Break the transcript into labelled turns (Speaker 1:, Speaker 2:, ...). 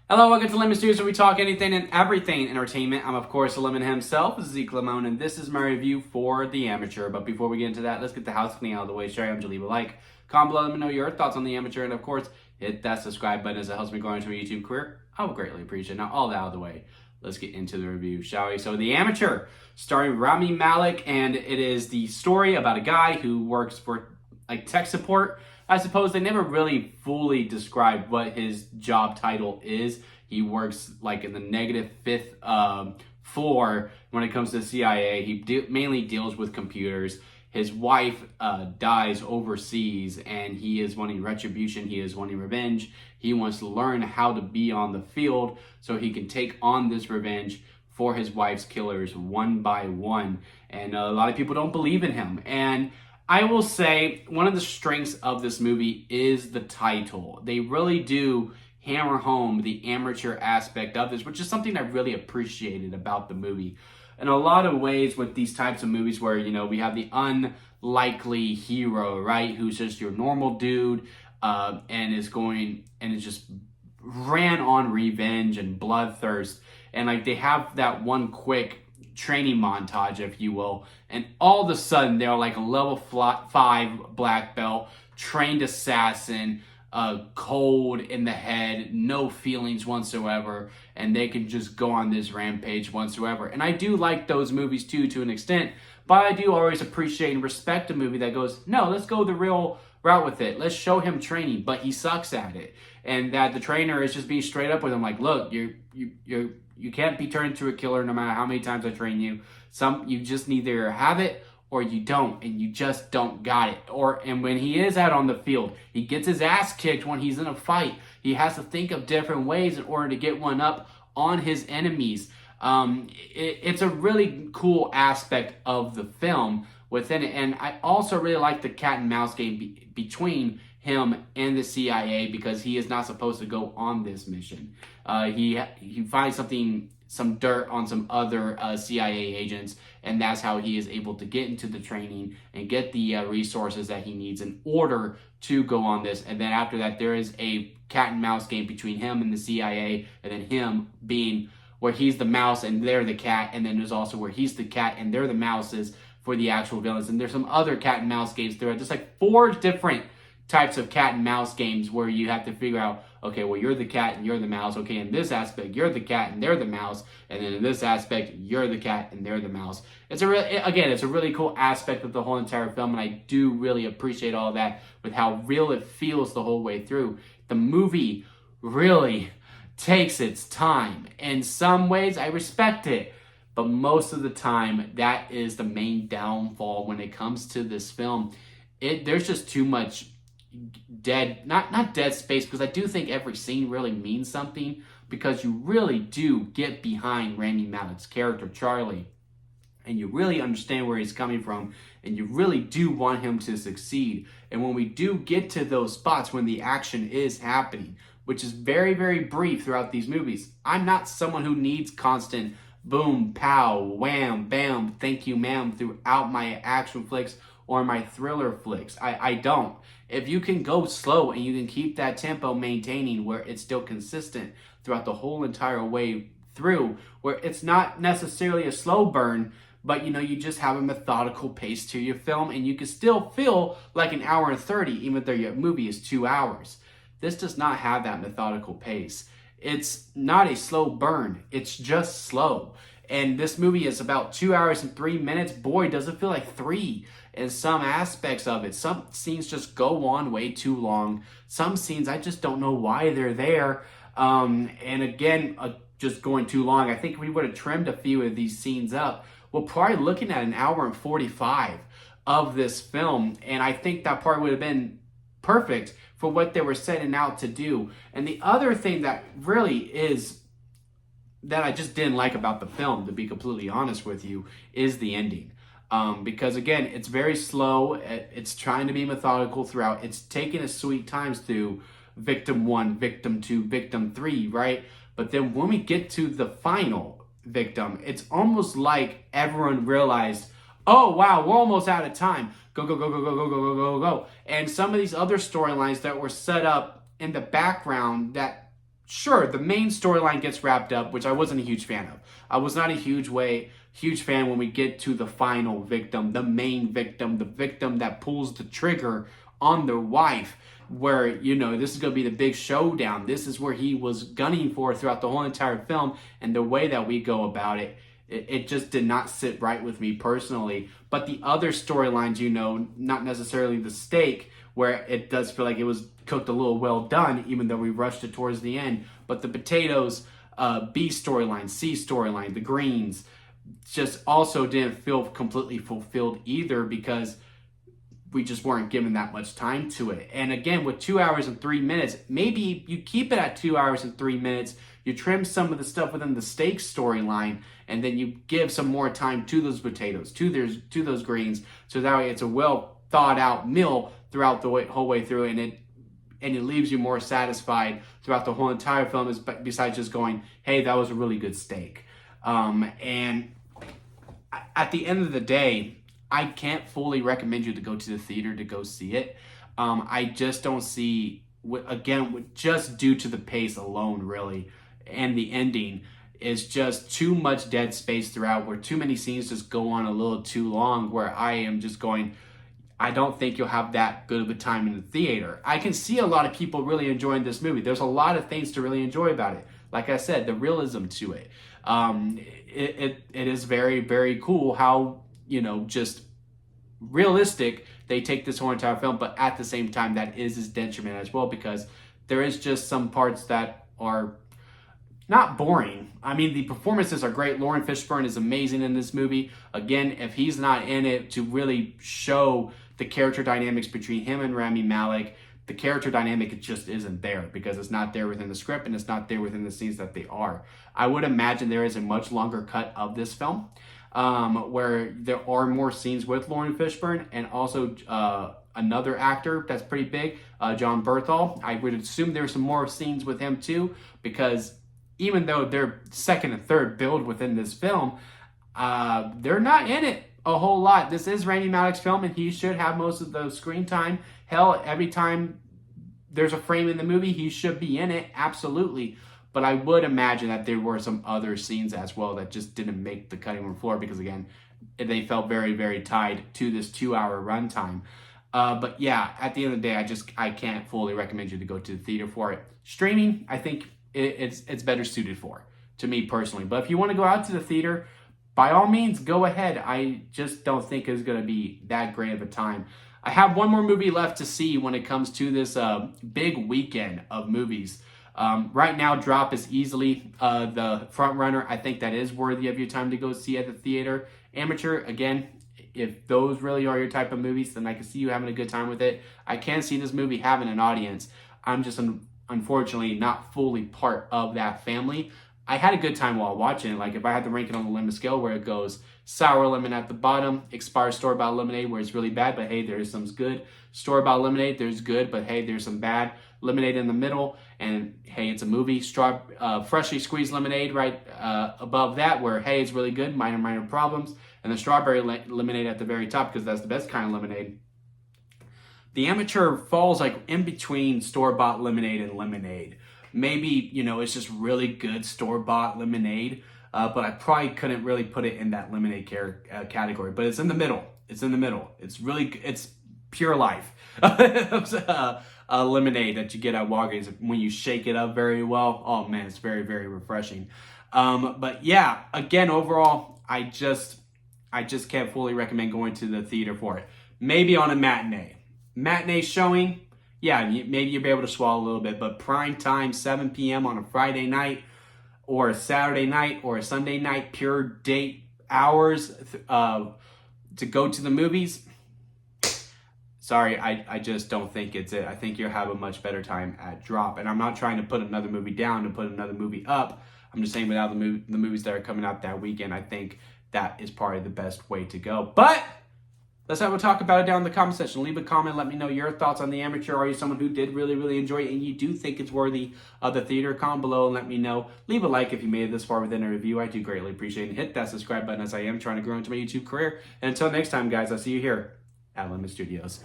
Speaker 1: Hello, welcome to Lemon Studios, where we talk anything and everything entertainment. I'm, of course, the Lemon himself, Zeke Lemon, and this is my review for The Amateur. But before we get into that, let's get the house cleaning out of the way. Sherry, I'm to leave a like, comment below, let me know your thoughts on The Amateur, and of course, hit that subscribe button as it helps me grow into my YouTube career. I would greatly appreciate it. Now, all that out of the way, let's get into the review, shall we? So, The Amateur, starring Rami Malek, and it is the story about a guy who works for tech support. I suppose they never really fully describe what his job title is. He works in the negative fifth floor when it comes to the CIA. He mainly deals with computers. His wife dies overseas, and he is wanting retribution. He is wanting revenge. He wants to learn how to be on the field so he can take on this revenge for his wife's killers one by one. And a lot of people don't believe in him. And I will say one of the strengths of this movie is the title. They really do hammer home the amateur aspect of this, which is something I really appreciated about the movie. In a lot of ways with these types of movies where, we have the unlikely hero, right, who's just your normal dude and is just ran on revenge and bloodthirst. And they have that one quick training montage, if you will, and all of a sudden they're like a level 5 black belt, trained assassin, cold in the head, no feelings whatsoever, and they can just go on this rampage whatsoever. And I do like those movies too, to an extent, but I do always appreciate and respect a movie that goes, no, let's go the real route with it. Let's show him training, but he sucks at it, and that the trainer is just being straight up with him, like, look, you can't be turned into a killer no matter how many times I train you. You just either have it or you don't, and you just don't got it. And when he is out on the field, he gets his ass kicked when he's in a fight. He has to think of different ways in order to get one up on his enemies. It's a really cool aspect of the film within it, and I also really like the cat and mouse game between him and the CIA, because he is not supposed to go on this mission. He finds some dirt on some other CIA agents, and that's how he is able to get into the training and get the resources that he needs in order to go on this. And then after that, there is a cat and mouse game between him and the CIA, and then him being where he's the mouse and they're the cat, and then there's also where he's the cat and they're the mouses for the actual villains. And there's some other cat and mouse games throughout, just like 4 different types of cat and mouse games where you have to figure out, okay, well, you're the cat and you're the mouse. Okay, in this aspect, you're the cat and they're the mouse. And then in this aspect, you're the cat and they're the mouse. It's a really cool aspect of the whole entire film, and I do really appreciate all that with how real it feels the whole way through. The movie really takes its time. In some ways, I respect it, but most of the time, that is the main downfall when it comes to this film. There's just too much not dead space, because I do think every scene really means something, because you really do get behind Rami Malek's character Charlie, and you really understand where he's coming from, and you really do want him to succeed. And when we do get to those spots when the action is happening, which is very, very brief throughout these movies, I'm not someone who needs constant boom, pow, wham, bam, thank you, ma'am throughout my action flicks or my thriller flicks. I don't. If you can go slow and you can keep that tempo maintaining where it's still consistent throughout the whole entire way through, where it's not necessarily a slow burn, but you just have a methodical pace to your film, and you can still feel like an hour and 30, even though your movie is 2 hours. This does not have that methodical pace. It's not a slow burn. It's just slow. And this movie is about 2 hours and 3 minutes. Boy, does it feel like 3 in some aspects of it. Some scenes just go on way too long. Some scenes, I just don't know why they're there. And again, just going too long. I think if we would have trimmed a few of these scenes up, we're probably looking at an hour and 45 of this film. And I think that part would have been perfect for what they were setting out to do. And the other thing that really is that I just didn't like about the film, to be completely honest with you, is the ending. Because again, it's very slow. It's trying to be methodical throughout. It's taking its sweet times through victim 1, victim 2, victim 3, right? But then when we get to the final victim, it's almost like everyone realized, oh, wow, we're almost out of time. Go, go, go, go, go, go, go, go, go, go. And some of these other storylines that were set up in the background that sure, the main storyline gets wrapped up, which I wasn't a huge fan of. I was not a huge fan when we get to the final victim, the main victim, the victim that pulls the trigger on their wife, where, you know, this is going to be the big showdown. This is where he was gunning for throughout the whole entire film, and the way that we go about it, it just did not sit right with me personally. But the other storylines, you know, not necessarily the steak, where it does feel like it was cooked a little well done, even though we rushed it towards the end. But the potatoes, B storyline, C storyline, the greens, just also didn't feel completely fulfilled either, because we just weren't given that much time to it. And again, with 2 hours and 3 minutes, maybe you keep it at 2 hours and 3 minutes, you trim some of the stuff within the steak storyline, and then you give some more time to those potatoes, to those greens, so that way it's a well thought out meal throughout the whole way through, and it leaves you more satisfied throughout the whole entire film, besides just going, hey, that was a really good steak. And at the end of the day, I can't fully recommend you to go to the theater to go see it. I just don't see, again, just due to the pace alone, really, and the ending, is just too much dead space throughout, where too many scenes just go on a little too long, where I am just going, I don't think you'll have that good of a time in the theater. I can see a lot of people really enjoying this movie. There's a lot of things to really enjoy about it. Like I said, the realism to it. It is very, very cool how, you know, just realistic they take this whole entire film, but at the same time, that is his detriment as well, because there is just some parts that are not boring. I mean, the performances are great. Lauren Fishburne is amazing in this movie. Again, if he's not in it to really show the character dynamics between him and Rami Malek, the character dynamic, it just isn't there, because it's not there within the script, and it's not there within the scenes that they are. I would imagine there is a much longer cut of this film, where there are more scenes with Lauren Fishburne, and also another actor that's pretty big, John Berthal. I would assume there's some more scenes with him too, because even though they're second and third build within this film, they're not in it a whole lot. This is Rami Malek's film, and he should have most of the screen time. Hell, every time there's a frame in the movie, he should be in it, absolutely. But I would imagine that there were some other scenes as well that just didn't make the cutting room floor, because again, they felt very, very tied to this 2 hour runtime. But yeah, at the end of the day, I can't fully recommend you to go to the theater for it. Streaming, I think it's better suited for, to me personally. But if you want to go out to the theater, by all means, go ahead. I just don't think it's going to be that great of a time. I have one more movie left to see when it comes to this big weekend of movies. Right now, Drop is easily the front runner. I think that is worthy of your time to go see at the theater. Amateur, again, if those really are your type of movies, then I can see you having a good time with it. I can see this movie having an audience. I'm just unfortunately not fully part of that family. I had a good time while watching it. Like, if I had to rank it on the lemon scale, where it goes sour lemon at the bottom, expired store-bought lemonade where it's really bad, but hey, there's some good. Store-bought lemonade, there's good, but hey, there's some bad. Lemonade in the middle, and hey, it's a movie. Freshly squeezed lemonade right above that, where hey, it's really good, minor problems. And the strawberry lemonade at the very top, because that's the best kind of lemonade. The Amateur falls like in between store-bought lemonade and lemonade. Maybe, you know, it's just really good store-bought lemonade, but I probably couldn't really put it in that lemonade category. But it's in the middle. It's in the middle. It's pure life. Lemonade that you get at Walgreens when you shake it up very well. Oh man, it's very, very refreshing. But yeah, again, overall, I just can't fully recommend going to the theater for it. Maybe on a matinee showing. Yeah, maybe you'll be able to swallow a little bit, but prime time, 7 p.m. on a Friday night or a Saturday night or a Sunday night, pure date hours to go to the movies, sorry, I just don't think it's it. I think you'll have a much better time at Drop. And I'm not trying to put another movie down and put another movie up. I'm just saying, without the movies that are coming out that weekend, I think that is probably the best way to go. But let's have a talk about it down in the comment section. Leave a comment. Let me know your thoughts on The Amateur. Are you someone who did really, really enjoy it and you do think it's worthy of the theater? Comment below and let me know. Leave a like if you made it this far within a review. I do greatly appreciate it. Hit that subscribe button, as I am trying to grow into my YouTube career. And until next time, guys, I'll see you here at Lemon Studios.